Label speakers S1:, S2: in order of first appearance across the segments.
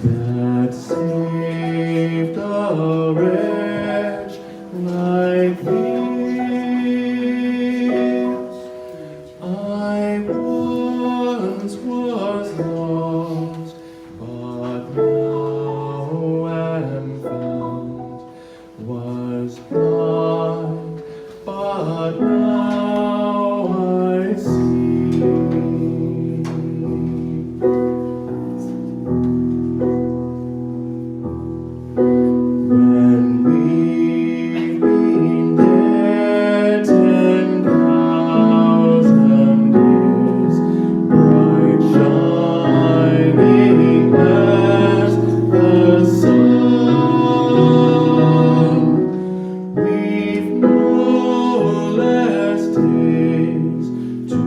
S1: that saved a wretch like thee. I once was lost, but now am found. Was blind, but now I see. When we've been dead 10,000 years, bright shining as the sun, we've no less days to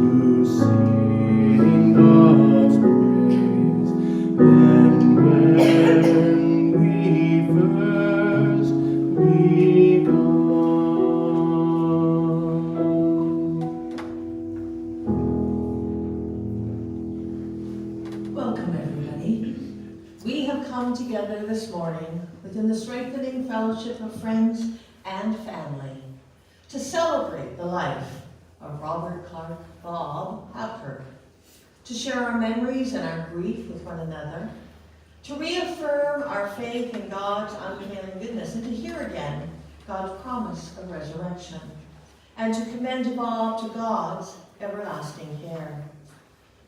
S1: sing God's praise than when we first begun.
S2: Welcome, everybody. We have come together this morning within the strengthening fellowship of friends and family to celebrate the life of Robert Clark Bob Habkirk, to share our memories and our grief with one another, to reaffirm our faith in God's unfailing goodness, and to hear again God's promise of resurrection, and to commend Bob to God's everlasting care.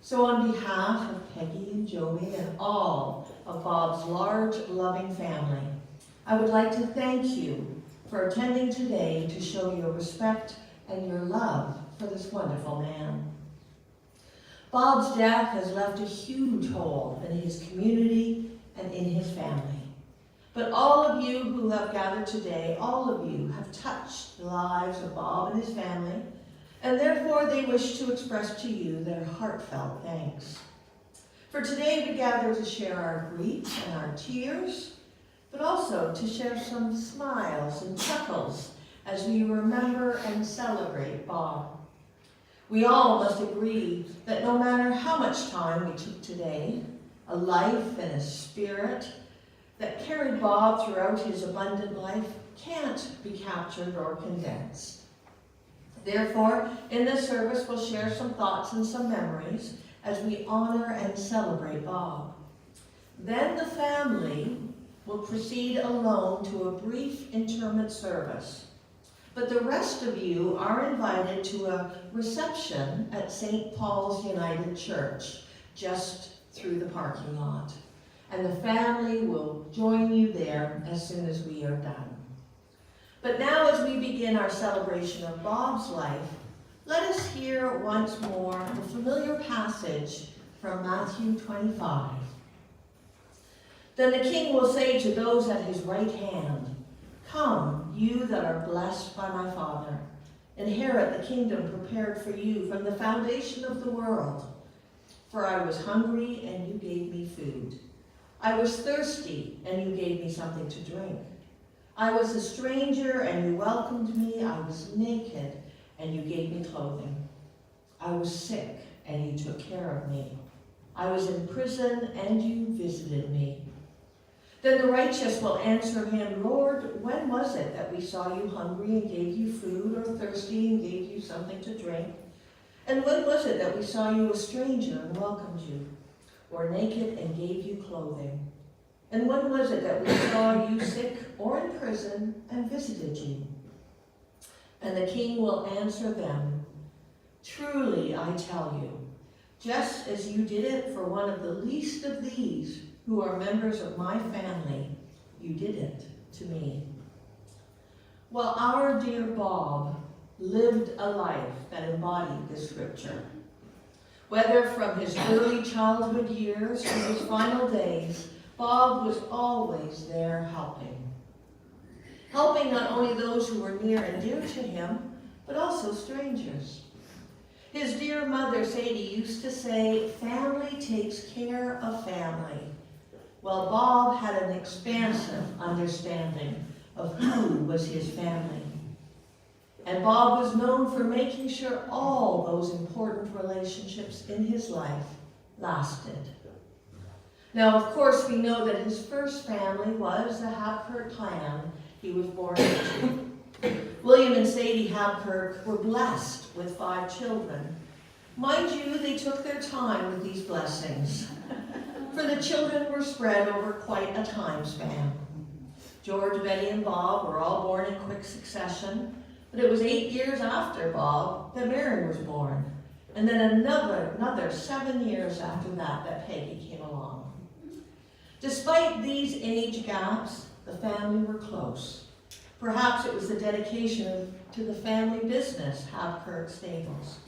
S2: So on behalf of Peggy and Joey and all of Bob's large, loving family, I would like to thank you for attending today to show your respect and your love for this wonderful man. Bob's death has left a huge hole in his community and in his family. But all of you who have gathered today, all of you have touched the lives of Bob and his family, and therefore they wish to express to you their heartfelt thanks. For today we gather to share our grief and our tears, but also to share some smiles and chuckles as we remember and celebrate Bob. We all must agree that no matter how much time we took today, a life and a spirit that carried Bob throughout his abundant life can't be captured or condensed. Therefore, in this service, we'll share some thoughts and some memories as we honor and celebrate Bob. Then the family will proceed alone to a brief interment service. But the rest of you are invited to a reception at St. Paul's United Church, just through the parking lot. And the family will join you there as soon as we are done. But now, as we begin our celebration of Bob's life, let us hear once more the familiar passage from Matthew 25. Then the king will say to those at his right hand, "Come, you that are blessed by my Father, inherit the kingdom prepared for you from the foundation of the world. For I was hungry, and you gave me food. I was thirsty, and you gave me something to drink. I was a stranger, and you welcomed me. I was naked, and you gave me clothing. I was sick, and you took care of me. I was in prison, and you visited me." Then the righteous will answer him, "Lord, when was it that we saw you hungry and gave you food, or thirsty and gave you something to drink? And when was it that we saw you a stranger and welcomed you, or naked and gave you clothing? And when was it that we saw you sick or in prison and visited you?" And the king will answer them, "Truly I tell you, just as you did it for one of the least of these who are members of my family, you did it to me." Well, our dear Bob lived a life that embodied this scripture. Whether from his early childhood years to his final days, Bob was always there helping. Helping not only those who were near and dear to him, but also strangers. His dear mother, Sadie, used to say, "Family takes care of family." Well, Bob had an expansive understanding of who was his family. And Bob was known for making sure all those important relationships in his life lasted. Now, of course, we know that his first family was the Habkirk clan he was born into. William and Sadie Habkirk were blessed with 5 children. Mind you, they took their time with these blessings, for the children were spread over quite a time span. George, Betty, and Bob were all born in quick succession, but it was 8 years after Bob that Mary was born, and then another 7 years after that Peggy came along. Despite these age gaps, the family were close. Perhaps it was the dedication to the family business, Habkirk Stables.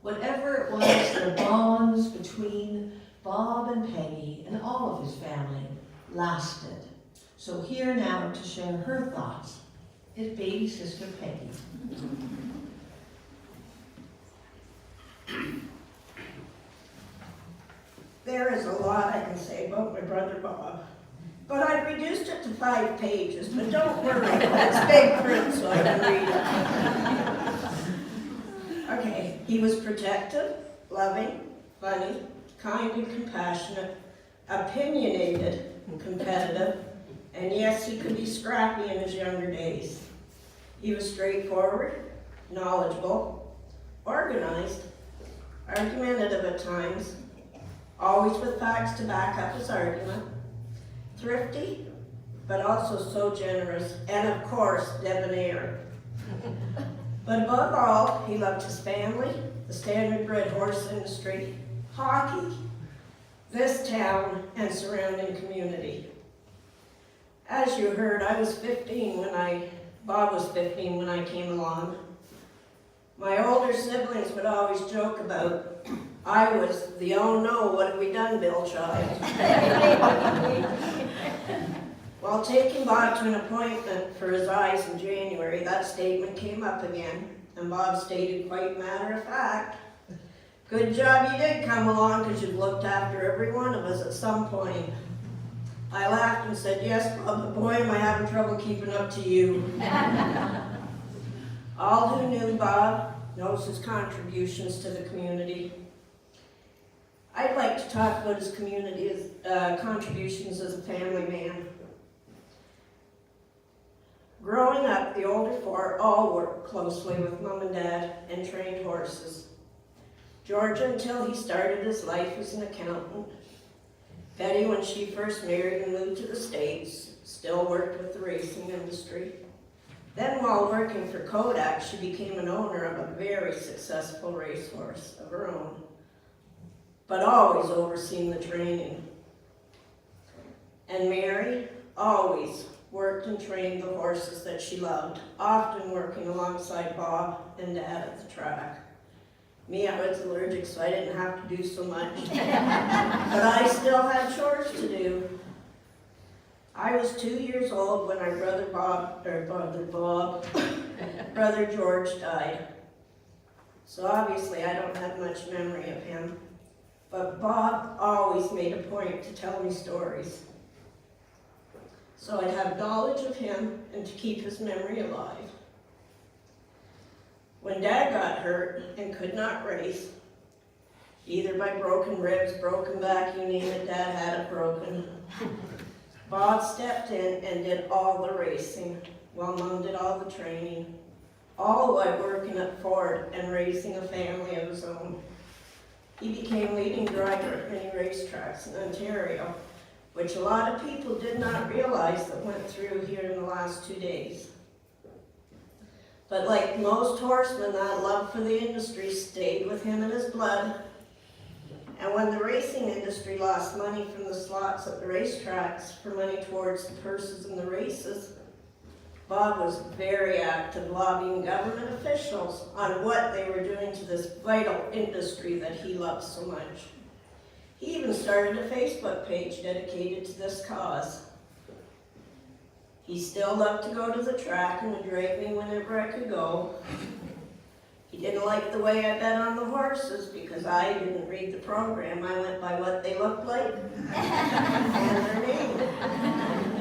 S2: Whatever it was, the bonds between Bob and Peggy and all of his family lasted. So here now to share her thoughts is baby sister Peggy.
S3: There is a lot I can say about my brother Bob, but I've reduced it to 5 pages, but don't worry, it's big print so I can read it. Okay, he was protective, loving, funny, kind and compassionate, opinionated and competitive, and yes, he could be scrappy in his younger days. He was straightforward, knowledgeable, organized, argumentative at times, always with facts to back up his argument, thrifty, but also so generous, and of course, debonair. But above all, he loved his family, the standard-bred horse industry, hockey, this town, and surrounding community. As you heard, Bob was 15 when I came along. My older siblings would always joke about, I was the oh no, what have we done, Bill child? While taking Bob to an appointment for his eyes in January, that statement came up again, and Bob stated quite matter of fact, good job you did come along because you've looked after every one of us at some point. I laughed and said, yes, Bob, but boy, am I having trouble keeping up to you. All who knew Bob knows his contributions to the community. I'd like to talk about his contributions as a family man. Growing up, the older 4 all worked closely with Mom and Dad and trained horses. George until he started his life as an accountant. Betty, when she first married and moved to the States, still worked with the racing industry. Then while working for Kodak, she became an owner of a very successful racehorse of her own, but always overseeing the training. And Mary always worked and trained the horses that she loved, often working alongside Bob and Dad at the track. Me, I was allergic, so I didn't have to do so much. But I still had chores to do. I was 2 years old when our brother George died. So obviously I don't have much memory of him. But Bob always made a point to tell me stories. So I'd have knowledge of him and to keep his memory alive. When Dad got hurt and could not race, either by broken ribs, broken back, you name it, Dad had it broken, Bob stepped in and did all the racing, while Mom did all the training, all while working at Ford and raising a family of his own. He became leading driver at many racetracks in Ontario, which a lot of people did not realize that went through here in the last 2 days. But like most horsemen, that love for the industry stayed with him in his blood. And when the racing industry lost money from the slots at the racetracks for money towards the purses in the races, Bob was very active lobbying government officials on what they were doing to this vital industry that he loved so much. He even started a Facebook page dedicated to this cause. He still loved to go to the track and would drag me whenever I could go. He didn't like the way I bet on the horses because I didn't read the program. I went by what they looked like and their name.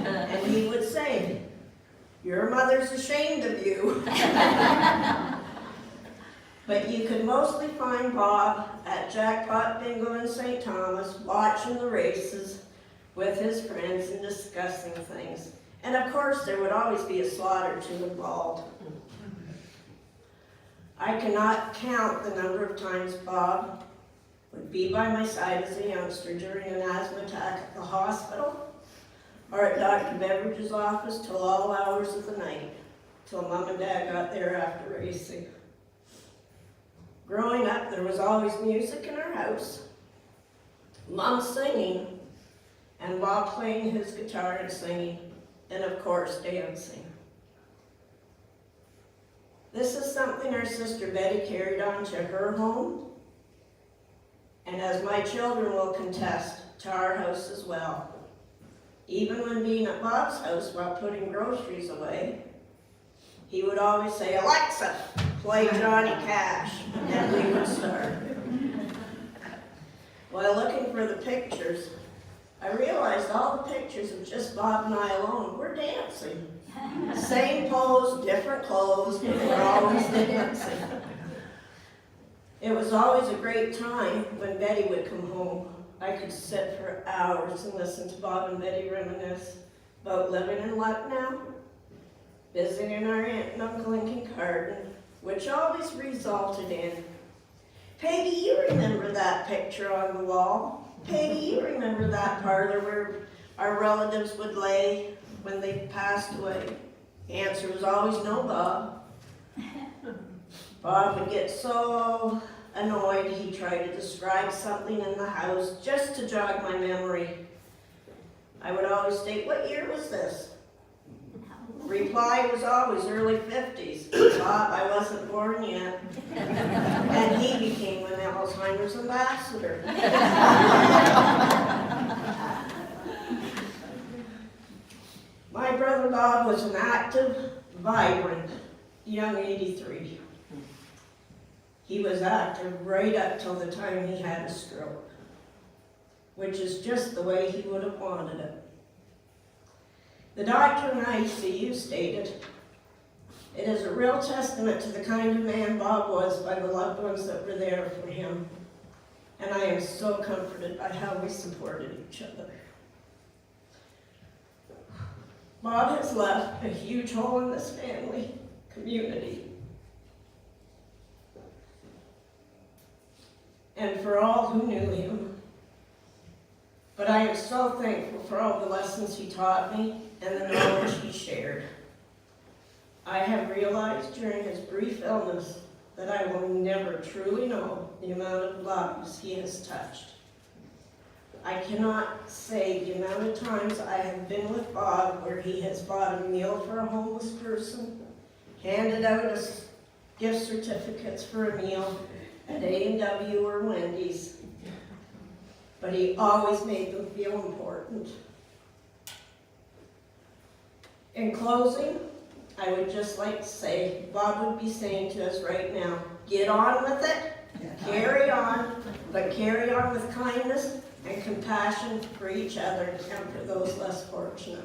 S3: And he would say, your mother's ashamed of you. But you could mostly find Bob at Jackpot Bingo in St. Thomas, watching the races, with his friends and discussing things. And of course, there would always be a slot or two involved. I cannot count the number of times Bob would be by my side as a youngster during an asthma attack at the hospital or at Dr. Beveridge's office till all hours of the night, till Mom and Dad got there after racing. Growing up, there was always music in our house, Mom singing, and Bob playing his guitar and singing, and of course, dancing. This is something our sister Betty carried on to her home, and as my children will contest, to our house as well. Even when being at Bob's house while putting groceries away, he would always say, "Alexa, play Johnny Cash," and we would start. While looking for the pictures, I realized all the pictures of just Bob and I alone were dancing. Same pose, different clothes, but we're always dancing. It was always a great time when Betty would come home. I could sit for hours and listen to Bob and Betty reminisce about living in Lucknow, visiting our aunt and uncle in Kincardine, which always resulted in, "Peggy, you remember that picture on the wall? Peggy, you remember that parlor where our relatives would lay when they passed away?" The answer was always no, Bob. Bob would get so annoyed he'd try to describe something in the house just to jog my memory. I would always state, "What year was this?" Reply was always early 50s. Bob, I wasn't born yet. And he became an Alzheimer's ambassador. My brother Bob was an active, vibrant, young 83. He was active right up till the time he had a stroke, which is just the way he would have wanted it. The doctor in ICU stated, "It is a real testament to the kind of man Bob was by the loved ones that were there for him, and I am so comforted by how we supported each other." Bob has left a huge hole in this family community, and for all who knew him. But I am so thankful for all the lessons he taught me and the knowledge he shared. I have realized during his brief illness that I will never truly know the amount of lives he has touched. I cannot say the amount of times I have been with Bob where he has bought a meal for a homeless person, handed out gift certificates for a meal at A&W or Wendy's, but he always made them feel important. In closing, I would just like to say, Bob would be saying to us right now, get on with it, carry on, but carry on with kindness and compassion for each other and for those less fortunate.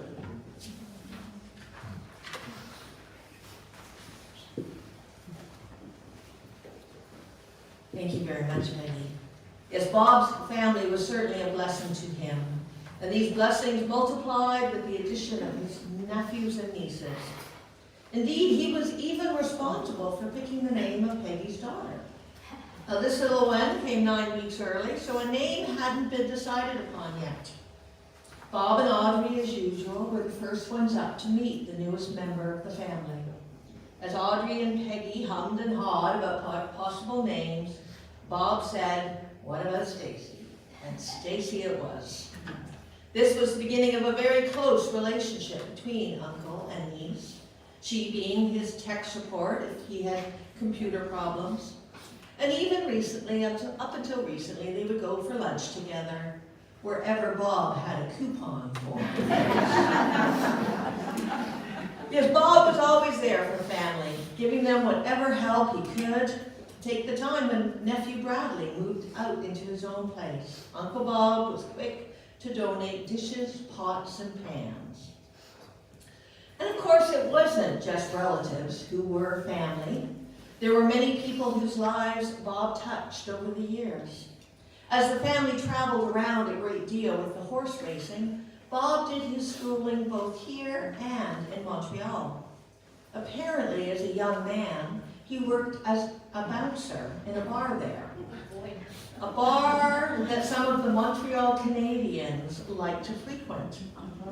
S2: Thank you very much, Maggie. Yes, Bob's family was certainly a blessing to him, and these blessings multiplied with the addition of his nephews and nieces. Indeed, he was even responsible for picking the name of Peggy's daughter. Now, this little one came 9 weeks early, so a name hadn't been decided upon yet. Bob and Audrey, as usual, were the first ones up to meet the newest member of the family. As Audrey and Peggy hummed and hawed about possible names, Bob said, "What about Stacy?" And Stacy it was. This was the beginning of a very close relationship between uncle and niece, she being his tech support if he had computer problems. And even recently, up until recently, they would go for lunch together, wherever Bob had a coupon for. Yes, Bob was always there for family, giving them whatever help he could. Take the time when nephew Bradley moved out into his own place. Uncle Bob was quick to donate dishes, pots, and pans. And of course, it wasn't just relatives who were family. There were many people whose lives Bob touched over the years. As the family traveled around a great deal with the horse racing, Bob did his schooling both here and in Montreal. Apparently, as a young man, he worked as a bouncer in a bar there. A bar that some of the Montreal Canadians like to frequent.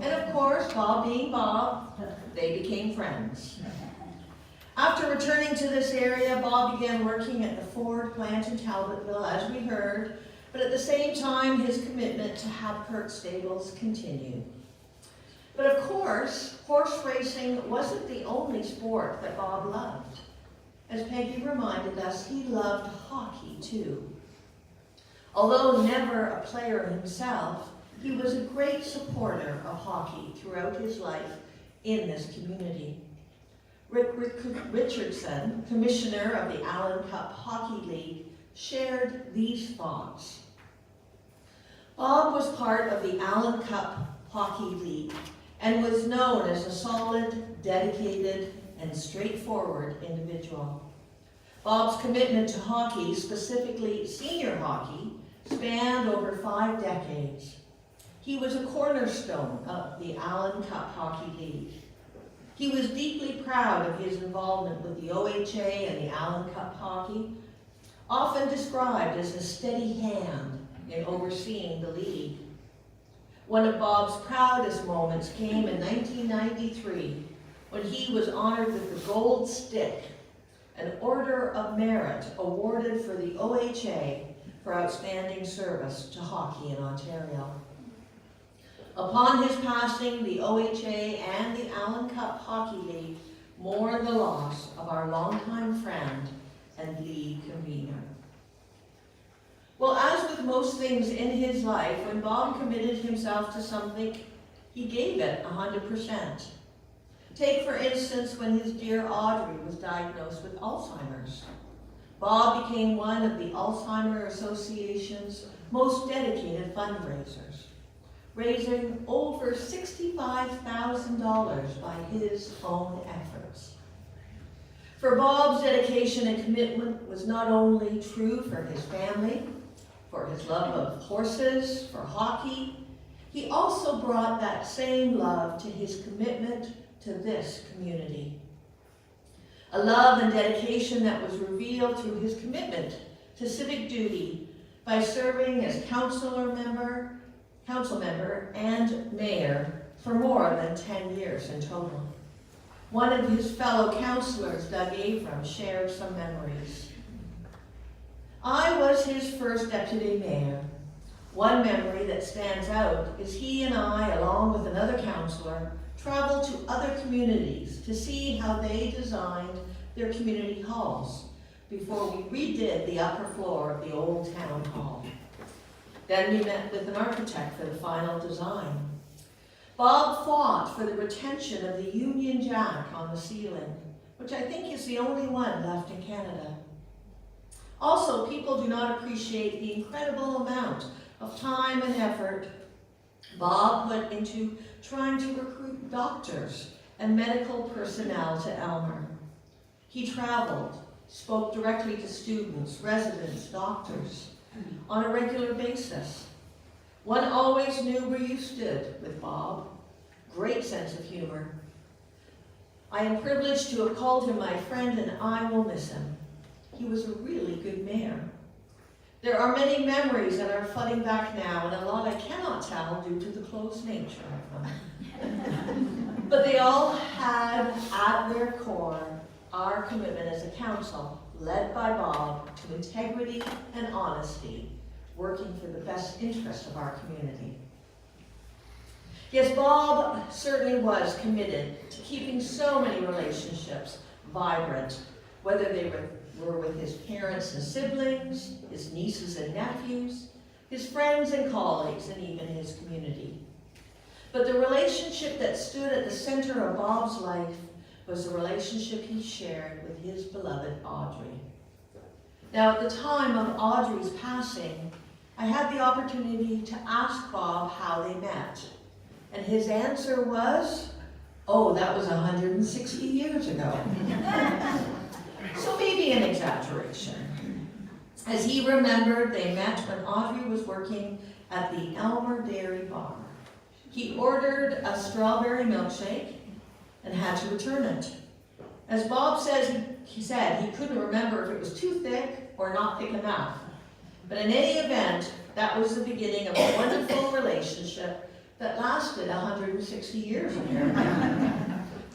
S2: And of course, Bob being Bob, they became friends. After returning to this area, Bob began working at the Ford plant in Talbotville, as we heard, but at the same time, his commitment to Habkirk stables continued. But of course, horse racing wasn't the only sport that Bob loved. As Peggy reminded us, he loved hockey too. Although never a player himself, he was a great supporter of hockey throughout his life in this community. Rick Richardson, commissioner of the Allen Cup Hockey League, shared these thoughts. Bob was part of the Allen Cup Hockey League and was known as a solid, dedicated, and straightforward individual. Bob's commitment to hockey, specifically senior hockey, spanned over 5 decades. He was a cornerstone of the Allen Cup Hockey League. He was deeply proud of his involvement with the OHA and the Allen Cup Hockey, often described as a steady hand in overseeing the league. One of Bob's proudest moments came in 1993 when he was honored with the Gold Stick, an Order of Merit awarded for the OHA for outstanding service to hockey in Ontario. Upon his passing, the OHA and the Allen Cup Hockey League mourned the loss of our longtime friend and league convener. Well, as with most things in his life, when Bob committed himself to something, he gave it 100%. Take, for instance, when his dear Audrey was diagnosed with Alzheimer's. Bob became one of the Alzheimer's Association's most dedicated fundraisers, raising over $65,000 by his own efforts. For Bob's dedication and commitment was not only true for his family, for his love of horses, for hockey, he also brought that same love to his commitment to this community. A love and dedication that was revealed through his commitment to civic duty by serving as council member and mayor for more than 10 years in total. One of his fellow councillors, Doug Avram, shared some memories. I was his first deputy mayor. One memory that stands out is he and I, along with another councillor, traveled to other communities to see how they designed their community halls before we redid the upper floor of the old town hall. Then we met with an architect for the final design. Bob fought for the retention of the Union Jack on the ceiling, which I think is the only one left in Canada. Also, people do not appreciate the incredible amount of time and effort Bob put into trying to recruit doctors and medical personnel to Elmer. He traveled, spoke directly to students, residents, doctors on a regular basis. One always knew where you stood with Bob. Great sense of humor. I am privileged to have called him my friend, and I will miss him. He was a really good mayor. There are many memories that are flooding back now, and a lot I cannot tell due to the close nature of them. But they all had at their core our commitment as a council, led by Bob, to integrity and honesty, working for the best interests of our community. Yes, Bob certainly was committed to keeping so many relationships vibrant, whether they were with his parents and siblings, his nieces and nephews, his friends and colleagues, and even his community. But the relationship that stood at the center of Bob's life was the relationship he shared with his beloved Audrey. Now, at the time of Audrey's passing, I had the opportunity to ask Bob how they met. And his answer was, oh, that was 160 years ago. So maybe an exaggeration. As he remembered, they met when Audrey was working at the Elmer Dairy Bar. He ordered a strawberry milkshake and had to return it. As Bob says, he said he couldn't remember if it was too thick or not thick enough. But in any event, that was the beginning of a wonderful relationship that lasted 160 years apparently.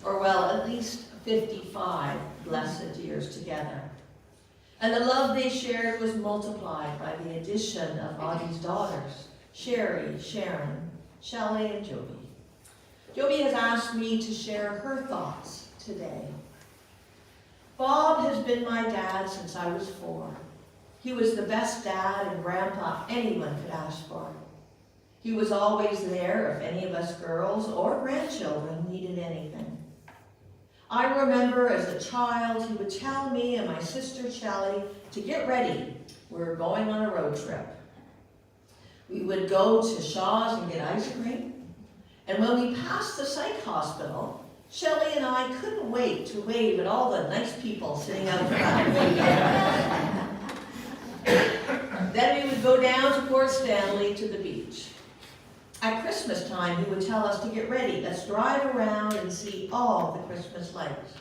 S2: Or well, at least 55 blessed years together. And the love they shared was multiplied by the addition of Audie's daughters, Sherry, Sharon, Shelley, and Joby. Joby has asked me to share her thoughts today. Bob has been my dad since I was 4. He was the best dad and grandpa anyone could ask for. He was always there if any of us girls or grandchildren needed anything. I remember as a child, he would tell me and my sister Shelley to get ready. We were going on a road trip. We would go to Shaw's and get ice cream. And when we passed the psych hospital, Shelley and I couldn't wait to wave at all the nice people sitting out front. Then we would go down to Port Stanley to the beach. At Christmas time, he would tell us to get ready. Let's drive around and see all the Christmas lights.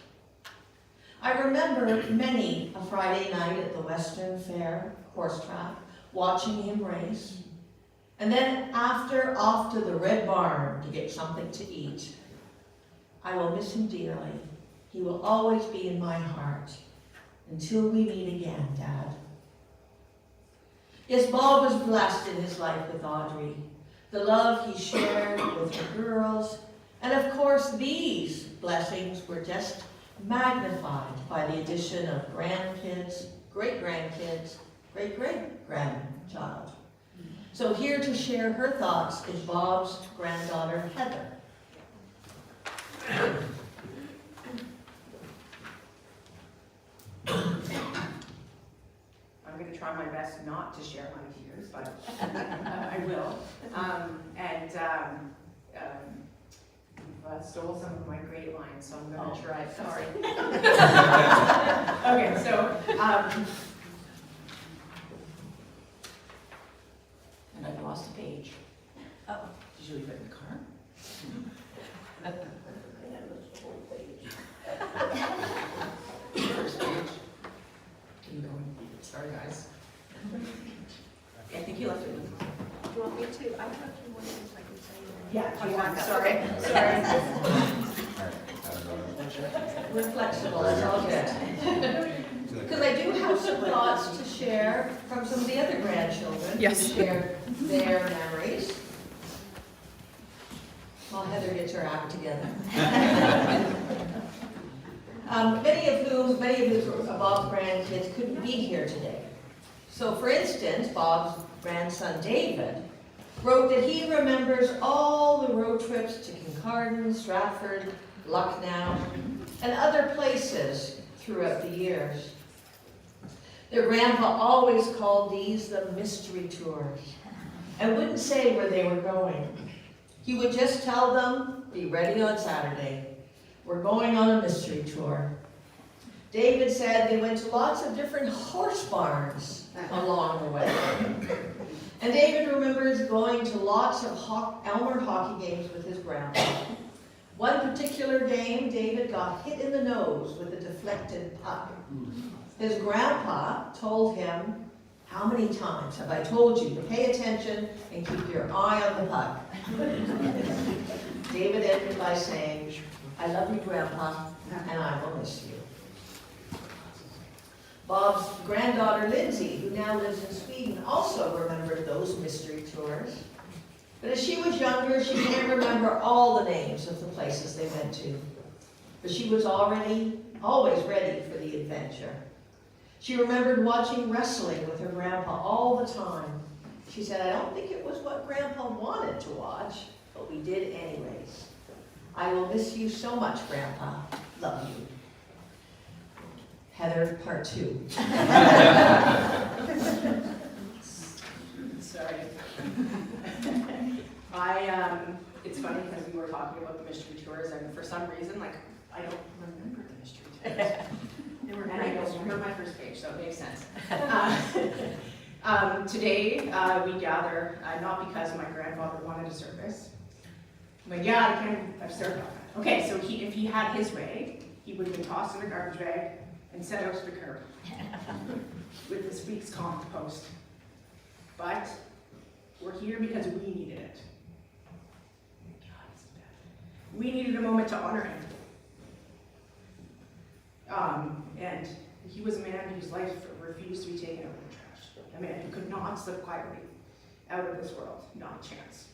S2: I remember many a Friday night at the Western Fair horse track, watching him race. And then after, off to the Red Barn to get something to eat. I will miss him dearly. He will always be in my heart. Until we meet again, Dad. Yes, Bob was blessed in his life with Audrey. The love he shared with her girls, and of course these blessings were just magnified by the addition of grandkids, great-grandkids, great-great-grandchild. So here to share her thoughts is Bob's granddaughter, Heather.
S4: I'm going to try my best not to share my tears, but I will. You've stole some of my great lines, so I'm going to try. Sorry. Okay, so. And I've lost a page. Oh, did you leave it in the car? First page. Keep going. Sorry, guys. I think you left it in the car.
S5: Do you want me to? I thought you wanted if I could say that.
S4: Yeah, you want, sorry.
S2: We're flexible, it's all good. Because I do have some thoughts to share from some of the other grandchildren.
S4: Yes.
S2: To share their memories. While Heather gets her act together. Many of Bob's grandkids couldn't be here today. So for instance, Bob's grandson David wrote that he remembers all the road trips to Kincardine, Stratford, Lucknow, and other places throughout the years. Their grandpa always called these the mystery tours and wouldn't say where they were going. He would just tell them, be ready on Saturday. We're going on a mystery tour. David said they went to lots of different horse barns along the way. And David remembers going to lots of Elmer hockey games with his grandpa. One particular game, David got hit in the nose with a deflected puck. His grandpa told him, how many times have I told you to pay attention and keep your eye on the puck? David ended by saying, I love you, Grandpa, and I will miss you. Bob's granddaughter, Lindsay, who now lives in Sweden, also remembered those mystery tours. But as she was younger, she didn't remember all the names of the places they went to. But she was always ready for the adventure. She remembered watching wrestling with her grandpa all the time. She said, I don't think it was what Grandpa wanted to watch, but we did anyways. I will miss you so much, Grandpa. Love you. Heather, part 2.
S4: Sorry. It's funny because we were talking about the mystery tours, and for some reason, I don't remember the mystery tours. And I go, you're my first page, so it makes sense. Today, we gather, not because my grandfather wanted a service, but yeah, I've served on that. Okay, so if he had his way, he would have been tossed in a garbage bag and sent out to the curb with this week's compost. But we're here because we needed it. God, this is bad. We needed a moment to honor him. And he was a man whose life refused to be taken out of the trash. A man who could not slip quietly out of this world, not a chance.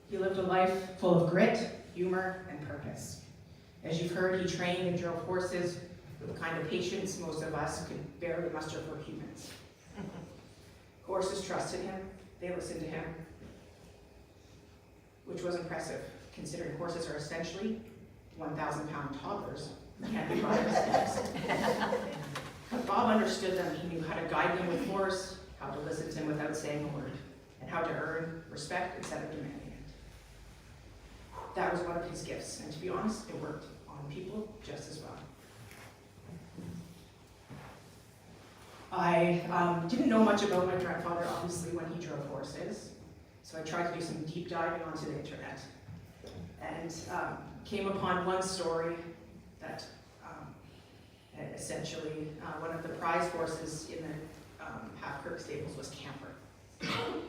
S4: He lived a life full of grit, humor, and purpose. As you've heard, he trained and drove horses with the kind of patience most of us could barely muster for humans. Horses trusted him, they listened to him, which was impressive, considering horses are essentially 1,000-pound toddlers who can't be brought upstairs. But Bob understood them. He knew how to guide them with force, how to listen to them without saying a word, and how to earn respect instead of demanding it. That was one of his gifts, and to be honest, it worked on people just as well. I didn't know much about my grandfather, obviously, when he drove horses, so I tried to do some deep diving onto the internet, and came upon one story that essentially one of the prize horses in the Habkirk stables was Camper.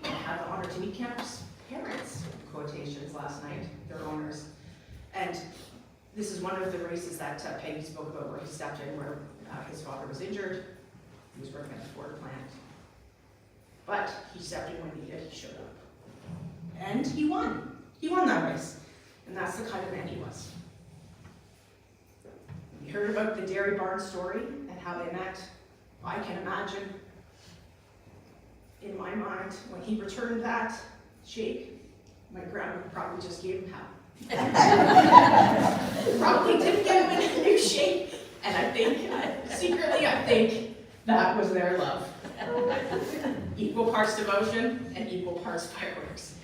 S4: I had the honor to meet Camper's parents, in quotations, last night, their owners. And this is one of the races that Peggy spoke about, where he stepped in where his father was injured. He was working at the Ford plant. But he stepped in when needed, he showed up. And he won. He won that race. And that's the kind of man he was. We heard about the dairy barn story and how they met. I can imagine, in my mind, when he returned that shake, my grandma probably just gave him half. Probably didn't give him a new shake. And I think, secretly, I think that was their love. Equal parts devotion and equal parts fireworks.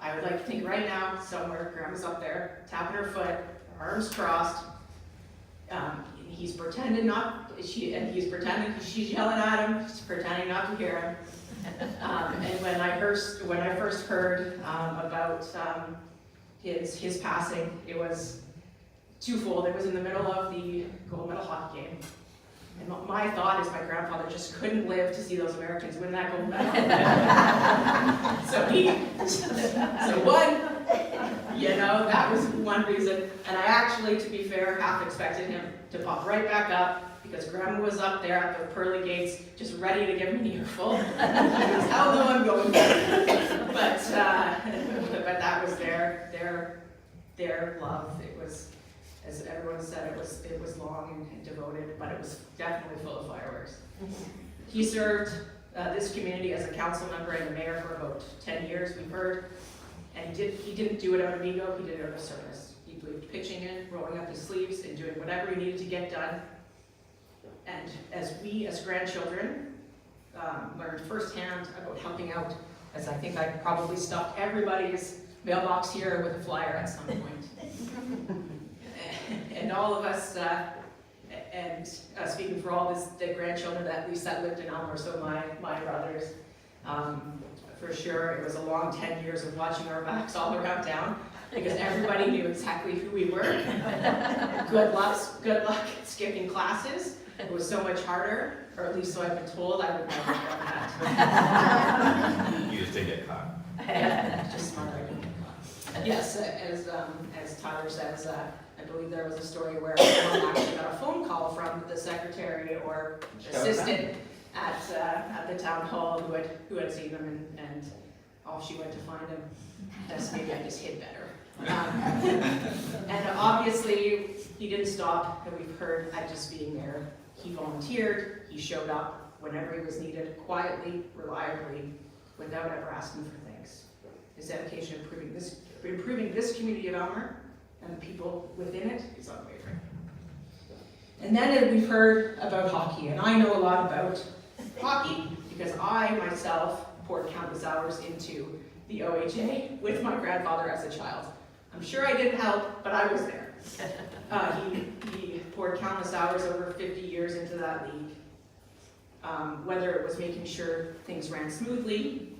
S4: I would like to think right now, somewhere, Grandma's up there, tapping her foot, her arms crossed. He's pretending she's yelling at him, she's pretending not to hear him. And when I first heard about his passing, it was twofold. It was in the middle of the gold medal hockey game. And my thought is my grandfather just couldn't live to see those Americans win that gold medal. That was one reason. And I actually, to be fair, half expected him to pop right back up because Grandma was up there at the pearly gates, just ready to give me an earful. Because hell no, I'm going there. But that was their love. It was, as everyone said, it was long and devoted, but it was definitely full of fireworks. He served this community as a council member and a mayor for about 10 years, we've heard. And he didn't do it out of ego, he did it out of service. He believed pitching in, rolling up his sleeves, and doing whatever he needed to get done. And as we, as grandchildren, learned firsthand about helping out, as I think I probably stuffed everybody's mailbox here with a flyer at some point. And all of us, speaking for all the grandchildren at least that lived in Elmore, so my brothers, for sure, it was a long 10 years of watching our backs all around town because everybody knew exactly who we were. Good luck skipping classes. It was so much harder, or at least so I've been told. I would never have done that.
S1: You just didn't get caught.
S4: Just smart, I didn't get caught. Yes, as Tyler says, I believe there was a story where someone actually got a phone call from the secretary or assistant at the town hall who had seen them, and off she went to find him. Yes, maybe I just hid better. And obviously he didn't stop, and we've heard at just being there. He volunteered, he showed up whenever he was needed, quietly, reliably, without ever asking for thanks. His dedication to improving this community of Elmer and the people within it is unwavering. And then we've heard about hockey, and I know a lot about hockey because I myself poured countless hours into the OHA with my grandfather as a child. I'm sure I didn't help, but I was there. He poured countless hours over 50 years into that league. Whether it was making sure things ran smoothly,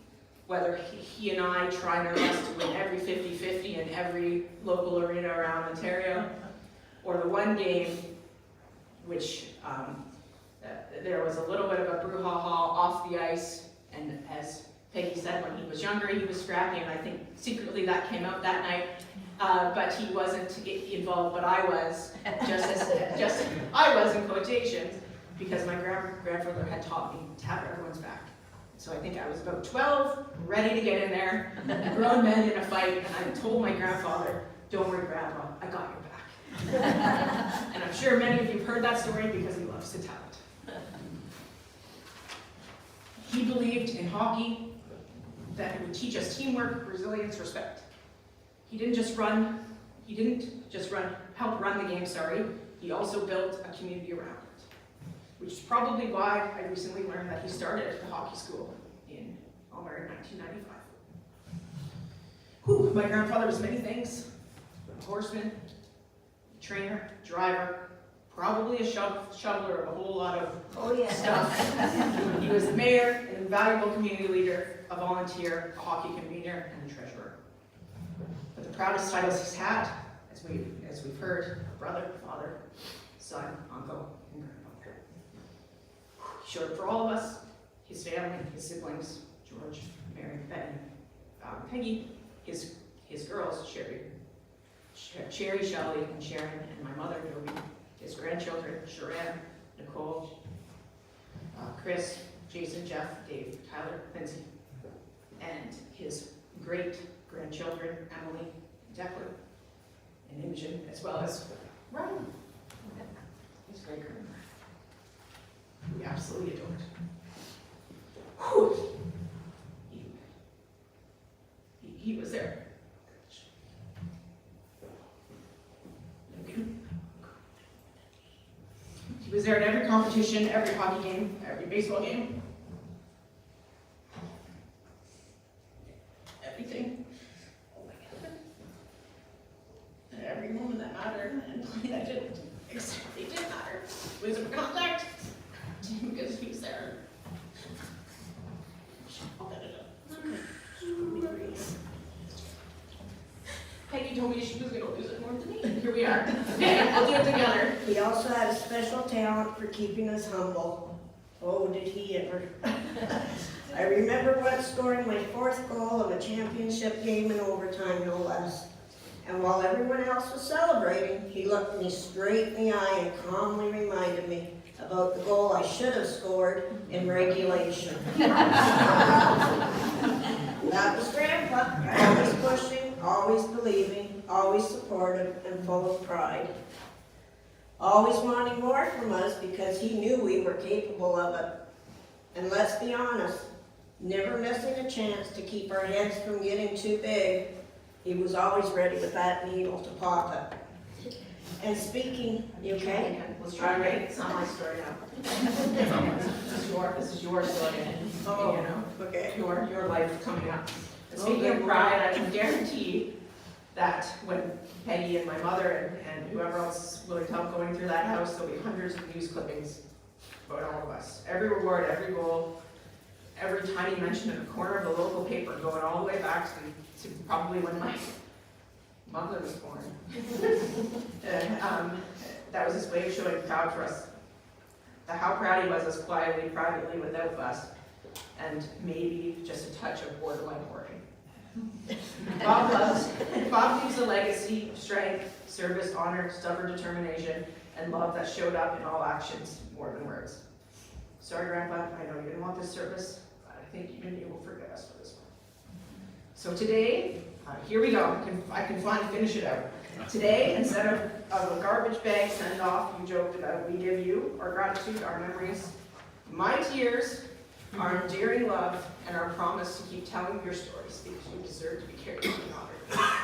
S4: whether he and I tried our best to win every 50-50 in every local arena around Ontario, or the one game which there was a little bit of a brouhaha off the ice, and as Peggy said, when he was younger, he was scrappy, and I think secretly that came out that night. But he wasn't to get involved, but I was, just I was in quotations, because my grandfather had taught me to have everyone's back. So I think I was about 12, ready to get in there, a grown man in a fight, and I told my grandfather, "Don't worry, Grandpa, I got your back." And I'm sure many of you have heard that story because he loves to tell it. He believed in hockey that it would teach us teamwork, resilience, respect. He didn't just help run the game, he also built a community around it, which is probably why I recently learned that he started the hockey school in Albury in 1995. My grandfather was many things: a horseman, a trainer, driver, probably a shoveler of a whole lot of stuff. He was the mayor, an invaluable community leader, a volunteer, a hockey convener, and a treasurer. But the proudest titles he's had, as we've heard, brother, father, son, uncle, and grandfather. He showed up for all of us, his family, his siblings, George, Mary, Betty, Peggy, his girls, Sherry, Shelley, and Sharon, and my mother, Toby, his grandchildren, Sharon, Nicole, Chris, Jason, Jeff, Dave, Tyler, Lindsay, and his great-grandchildren, Emily, Declan, and Imogen, as well as Ryan, his great-grandmother, who we absolutely adored. Whew. He was there. He was there at every competition, every hockey game, every baseball game. Everything. Oh my God. And every moment that mattered and that didn't. Except they did matter. We was in contact because he was there. I'll bet it up. Peggy told me she was going to lose it more than me. Here we are. Okay, we'll do it together.
S3: He also had a special talent for keeping us humble. Oh, did he ever. I remember once scoring my 4th goal of a championship game in overtime, no less. And while everyone else was celebrating, he looked me straight in the eye and calmly reminded me about the goal I should have scored in regulation. That was Grandpa, always pushing, always believing, always supportive, and full of pride. Always wanting more from us because he knew we were capable of it. And let's be honest, never missing a chance to keep our heads from getting too big. He was always ready with that needle to pop it. And speaking, you okay?
S4: Let's try again. It's not my story now. This is your story.
S3: Oh,
S4: you know,
S3: okay.
S4: Your life coming up. And speaking of pride, I can guarantee that when Peggy and my mother and whoever else will help going through that house, there'll be hundreds of news clippings about all of us. Every reward, every goal, every tiny mention in a corner of the local paper, going all the way back to probably when my mother was born. And that was his way of showing proud for us. How proud he was us quietly, privately, without fuss, and maybe just a touch of borderline hoarding. Bob leaves a legacy, strength, service, honor, stubborn determination, and love that showed up in all actions more than words. Sorry, Grandpa, I know you didn't want this service, but I think even you will forgive us for this one. So today, here we go. I can finally finish it out. Today, instead of a garbage bag send-off you joked about, we give you our gratitude, our memories, my tears, our endearing love, and our promise to keep telling your stories because you deserve to be carried and honored.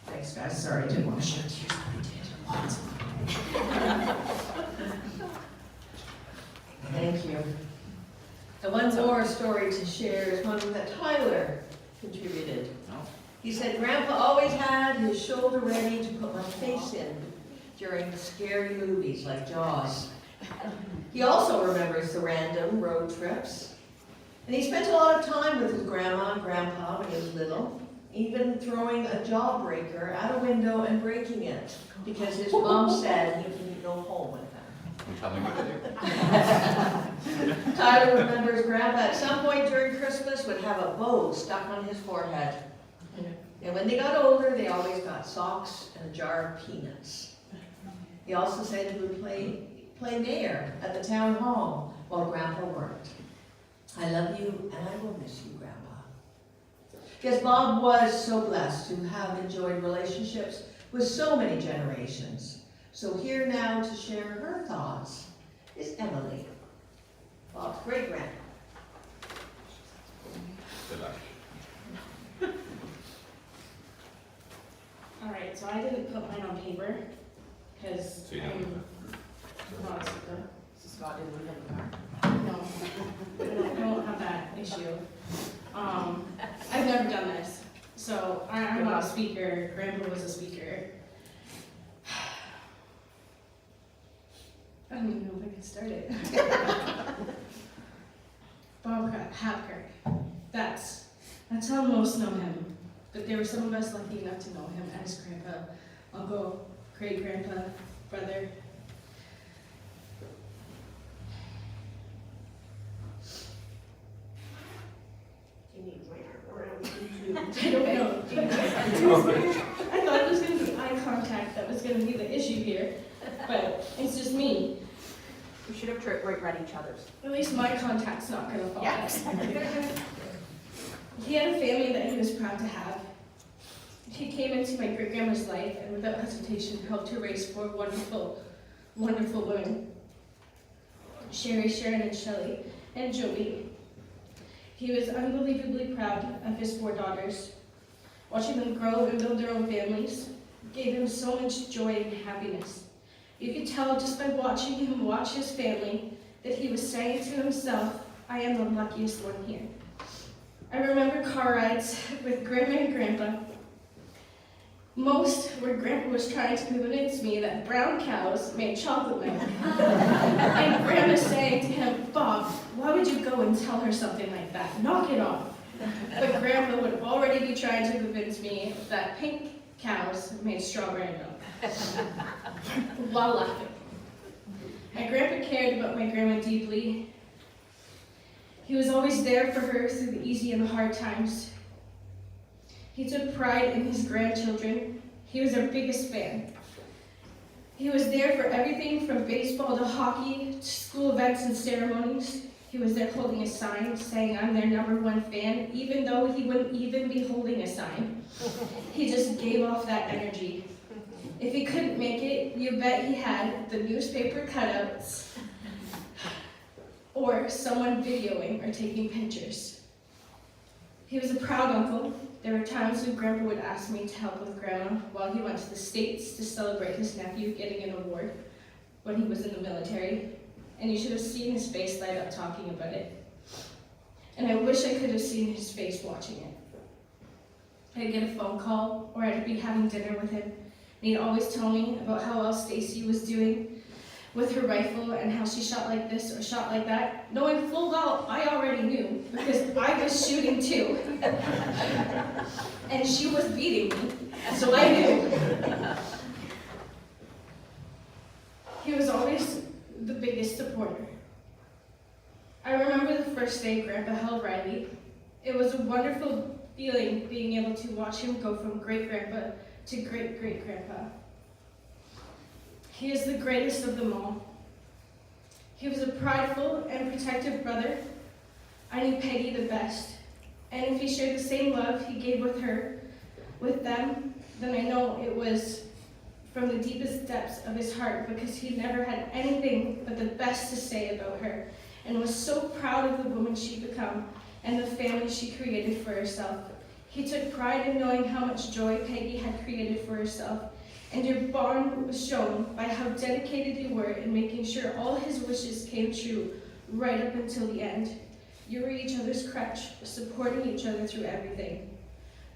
S4: Thanks, guys. Sorry, I didn't want to shed tears, but I did. Lots of them.
S2: Thank you. The one more story to share is one that Tyler contributed. He said, Grandpa always had his shoulder ready to put my face in during the scary movies like Jaws. He also remembers the random road trips. And he spent a lot of time with his grandma and grandpa when he was little, even throwing a jawbreaker at a window and breaking it because his mom said he couldn't go home with them.
S1: Tell me what to do.
S2: Tyler remembers Grandpa at some point during Christmas would have a bow stuck on his forehead. And when they got older, they always got socks and a jar of peanuts. He also said he would play mayor at the town hall while Grandpa worked. I love you and I will miss you, Grandpa. Because Bob was so blessed to have enjoyed relationships with so many generations. So here now to share her thoughts is Emily, Bob's great-grandma.
S1: Good luck.
S6: All right, so I didn't put mine on paper because
S1: So you don't
S6: I'm not super.
S4: So Scott didn't leave in the car.
S6: No, I don't have that issue. I've never done this, so I'm not a speaker. Grandpa was a speaker. I don't even know if I can start it. Bob Habkirk. That's how most know him. But there were some of us lucky enough to know him as grandpa, uncle, great-grandpa, brother.
S3: You need my arm around you too.
S6: I don't know. I thought it was going to be eye contact that was going to be the issue here, but it's just me.
S4: We should have read each other's.
S6: At least my contact's not going to fall.
S4: Yes.
S6: He had a family that he was proud to have. He came into my great-grandma's life and without hesitation helped her raise four wonderful, wonderful women. Sherry, Sharon, and Shelley, and Joey. He was unbelievably proud of his four daughters. Watching them grow and build their own families gave him so much joy and happiness. You could tell just by watching him watch his family that he was saying to himself, I am the luckiest one here. I remember car rides with Grandma and Grandpa. Most where Grandpa was trying to convince me that brown cows made chocolate milk. And Grandma saying to him, Bob, why would you go and tell her something like that? Knock it off. But Grandpa would already be trying to convince me that pink cows made strawberry milk. While laughing. My grandpa cared about my grandma deeply. He was always there for her through the easy and the hard times. He took pride in his grandchildren. He was our biggest fan. He was there for everything from baseball to hockey to school events and ceremonies. He was there holding a sign saying I'm their #1 fan, even though he wouldn't even be holding a sign. He just gave off that energy. If he couldn't make it, you bet he had the newspaper cutouts or someone videoing or taking pictures. He was a proud uncle. There were times when Grandpa would ask me to help with Grandma while he went to the States to celebrate his nephew getting an award when he was in the military, and you should have seen his face light up talking about it. And I wish I could have seen his face watching it. I'd get a phone call, or I'd be having dinner with him, and he'd always tell me about how well Stacy was doing with her rifle and how she shot like this or shot like that, knowing full well I already knew because I was shooting too. And she was beating me, so I knew. He was always the biggest supporter. I remember the first day Grandpa held Riley. It was a wonderful feeling being able to watch him go from great-grandpa to great-great-grandpa. He is the greatest of them all. He was a prideful and protective brother. I knew Peggy the best, and if he shared the same love he gave with them, then I know it was from the deepest depths of his heart because he never had anything but the best to say about her and was so proud of the woman she'd become and the family she created for herself. He took pride in knowing how much joy Peggy had created for herself, and your bond was shown by how dedicated you were in making sure all his wishes came true right up until the end. You were each other's crutch, supporting each other through everything.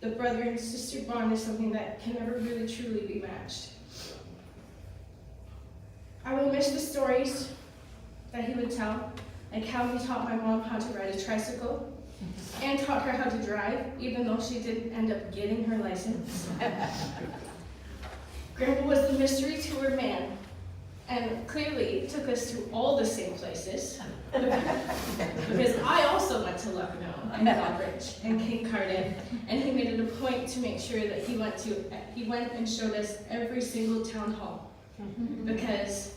S6: the brother and sister bond is something that can never really truly be matched. I will miss the stories that he would tell, like how he taught my mom how to ride a tricycle and taught her how to drive, even though she didn't end up getting her license. Grandpa was the mystery tour man, and clearly took us to all the same places. Because I also went to Lucknow and Goldbridge and King Carden, and he made it a point to make sure that he went and showed us every single town hall. Because,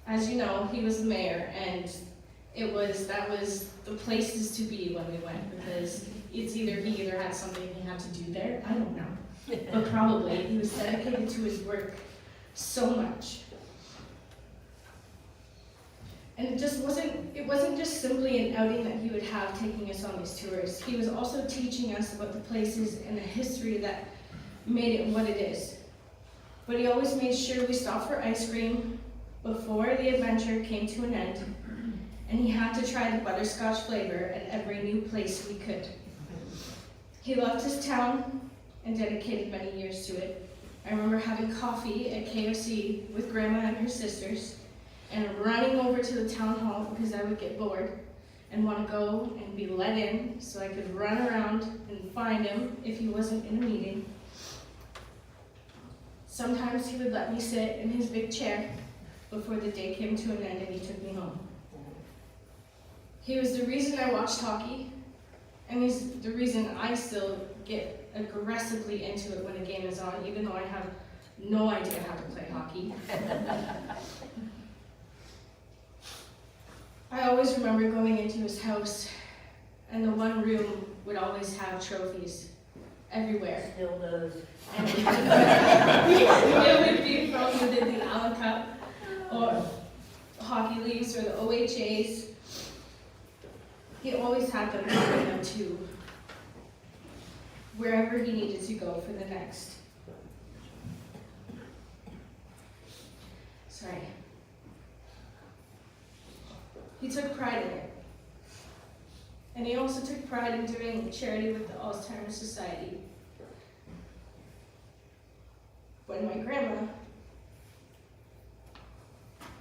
S6: as you know, he was the mayor, and that was the places to be when we went, because he either had something he had to do there, I don't know, but probably he was dedicated to his work so much. And it wasn't just simply an outing that he would have taking us on these tours. He was also teaching us about the places and the history that made it what it is. But he always made sure we stopped for ice cream before the adventure came to an end, and he had to try the butterscotch flavor at every new place we could. He loved his town and dedicated many years to it. I remember having coffee at KFC with Grandma and her sisters, and running over to the town hall because I would get bored and want to go and be let in so I could run around and find him if he wasn't in a meeting. Sometimes he would let me sit in his big chair before the day came to an end and he took me home. He was the reason I watched hockey, and he's the reason I still get aggressively into it when a game is on, even though I have no idea how to play hockey. I always remember going into his house, and the one room would always have trophies everywhere.
S2: Still does.
S6: And it would be from within the Allen Cup, or hockey leagues, or the OHAs. He always had them bring them to wherever he needed to go for the next. Sorry. He took pride in it. And he also took pride in doing charity with the Alzheimer's Society. When my grandma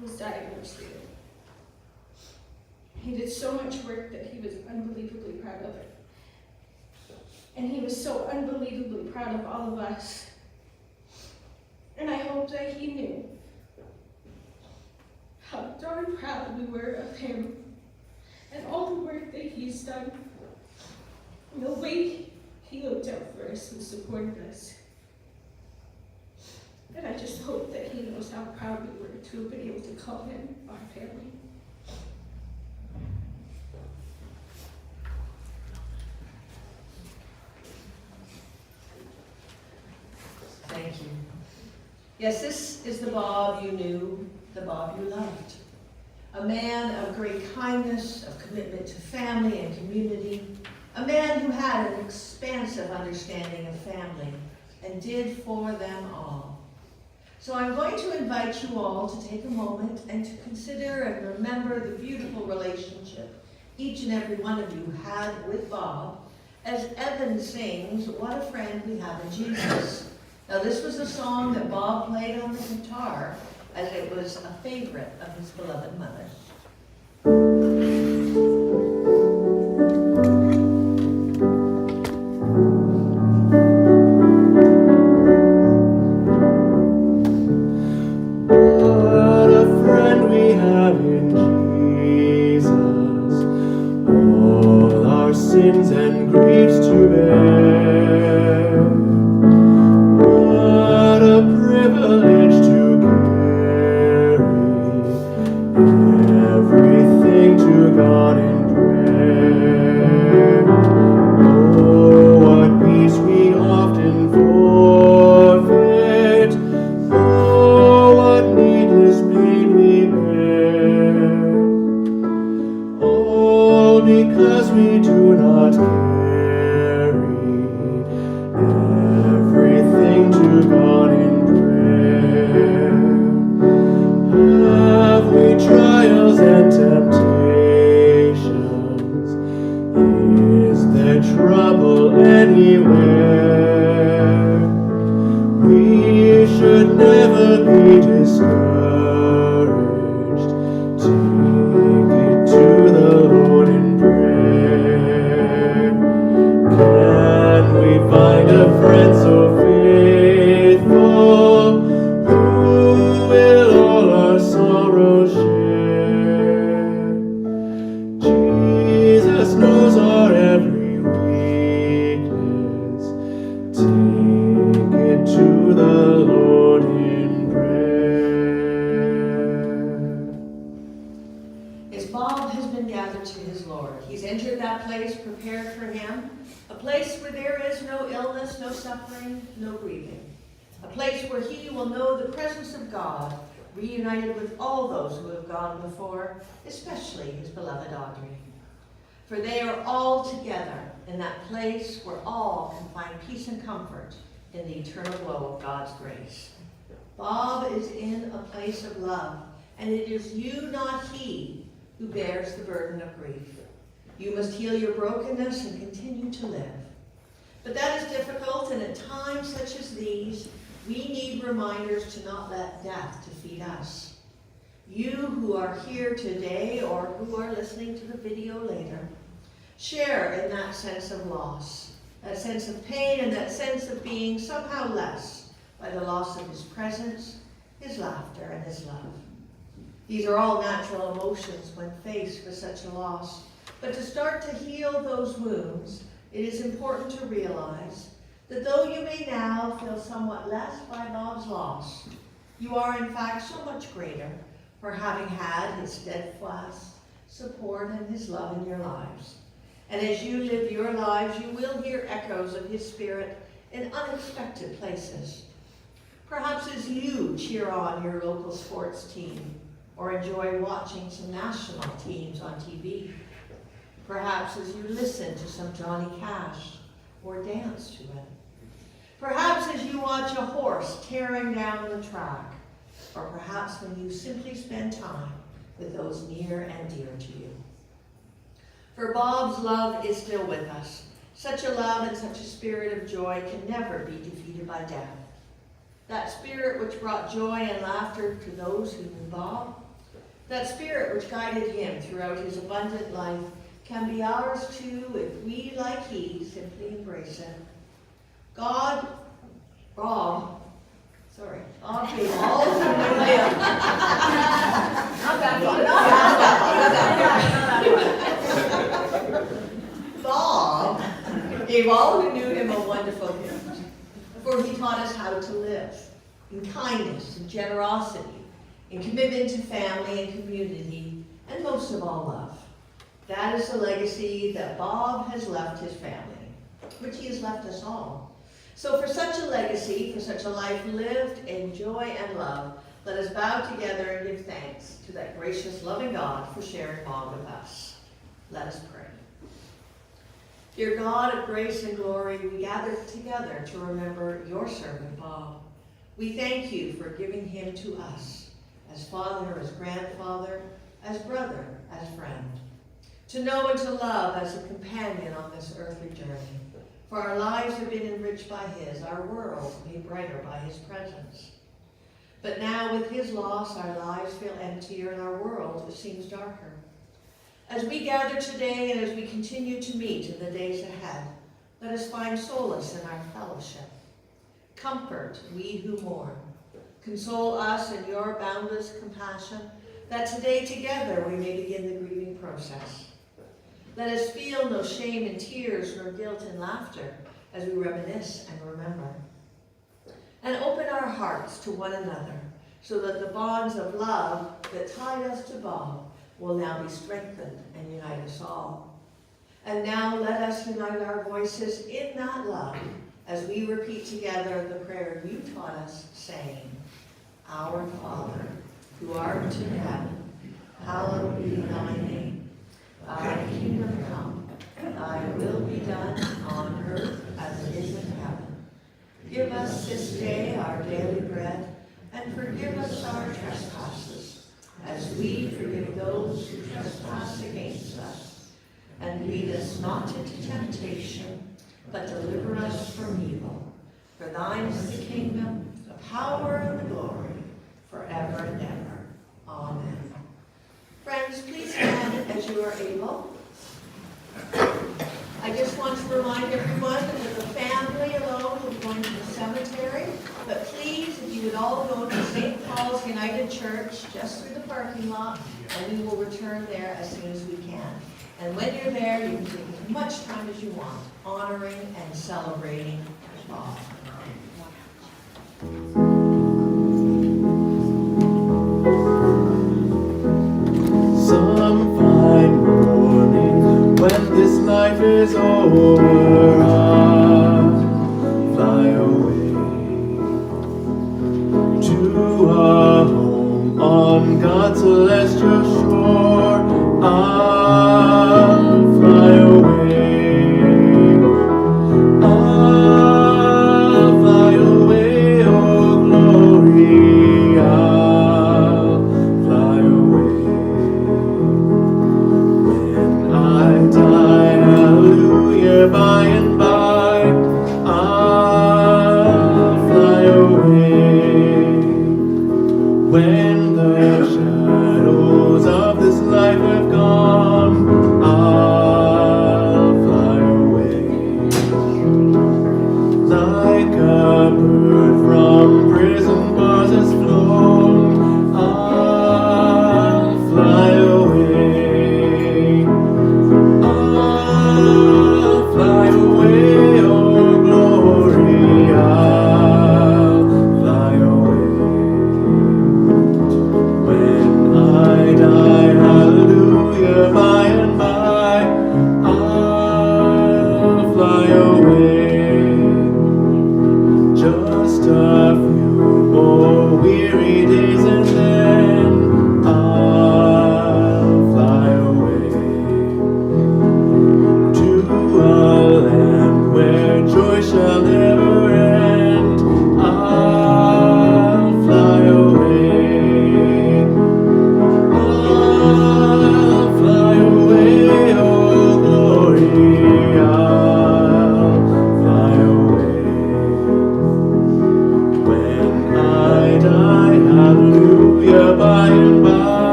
S6: was diagnosed with it, he did so much work that he was unbelievably proud of it. And he was so unbelievably proud of all of us. And I hope that he knew how darn proud we were of him and all the work that he's done, and the way he looked out for us and supported us. And I just hope that he knows how proud we were to have been able to call him our family.
S2: Thank you. Yes, this is the Bob you knew, the Bob you loved. A man of great kindness, of commitment to family and community. A man who had an expansive understanding of family and did for them all. So I'm going to invite you all to take a moment and to consider and remember the beautiful relationship each and every one of you had with Bob as Evan sings, "What a Friend We Have in Jesus." Now this was a song that Bob played on the guitar as it was a favorite of his beloved mother.
S1: What a friend we have in Jesus, all our sins and griefs to bear. What a privilege to carry everything to God in prayer. Oh, what peace we often forfeit. Oh, what needless pain we bear. All because we do not carry everything to God in prayer. Have we trials and temptations? Is there trouble anywhere?
S2: gathered to his Lord. He's entered that place prepared for him, a place where there is no illness, no suffering, no grieving, a place where he will know the presence of God, reunited with all those who have gone before, especially his beloved Audrey. For they are all together in that place where all can find peace and comfort in the eternal glow of God's grace. Bob is in a place of love, and it is you, not he, who bears the burden of grief. You must heal your brokenness and continue to live. But that is difficult, and at times such as these, we need reminders to not let death defeat us. You who are here today or who are listening to the video later, share in that sense of loss, that sense of pain, and that sense of being somehow less by the loss of his presence, his laughter, and his love. These are all natural emotions when faced with such a loss. But to start to heal those wounds, it is important to realize that though you may now feel somewhat less by Bob's loss, you are in fact so much greater for having had his steadfast support and his love in your lives. And as you live your lives, you will hear echoes of his spirit in unexpected places. Perhaps as you cheer on your local sports team or enjoy watching some national teams on TV. Perhaps as you listen to some Johnny Cash or dance to it. Perhaps as you watch a horse tearing down the track, or perhaps when you simply spend time with those near and dear to you. For Bob's love is still with us. Such a love and such a spirit of joy can never be defeated by death. That spirit which brought joy and laughter to those who knew Bob, that spirit which guided him throughout his abundant life, can be ours too if we, like he, simply embrace it. God gave all who knew him.
S4: Not that one.
S2: Bob gave all who knew him a wonderful gift, for he taught us how to live in kindness and generosity, in commitment to family and community, and most of all, love. That is the legacy that Bob has left his family, which he has left us all. So for such a legacy, for such a life lived in joy and love, let us bow together and give thanks to that gracious, loving God for sharing Bob with us. Let us pray. Dear God of grace and glory, we gather together to remember your servant Bob. We thank you for giving him to us, as father, as grandfather, as brother, as friend. To know and to love as a companion on this earthly journey. For our lives have been enriched by his, our world made brighter by his presence. But now with his loss, our lives feel emptier and our world seems darker. As we gather today and as we continue to meet in the days ahead, let us find solace in our fellowship. Comfort we who mourn. Console us in your boundless compassion, that today together we may begin the grieving process. Let us feel no shame in tears, nor guilt in laughter, as we reminisce and remember. And open our hearts to one another, so that the bonds of love that tied us to Bob will now be strengthened and unite us all. And now let us unite our voices in that love, as we repeat together the prayer you taught us, saying, Our Father, who art in heaven, hallowed be thy name. Thy kingdom come, thy will be done on earth as it is in heaven. Give us this day our daily bread, and forgive us our trespasses, as we forgive those who trespass against us. And lead us not into temptation, but deliver us from evil. For thine is the kingdom, the power, and the glory, forever and ever. Amen. Friends, please stand as you are able. I just want to remind everyone that the family alone will be going to the cemetery, but please, if you would all go to St. Paul's United Church, just through the parking lot, and we will return there as soon as we can. And when you're there, you can take as much time as you want, honoring and celebrating Bob.
S1: Some find more is over.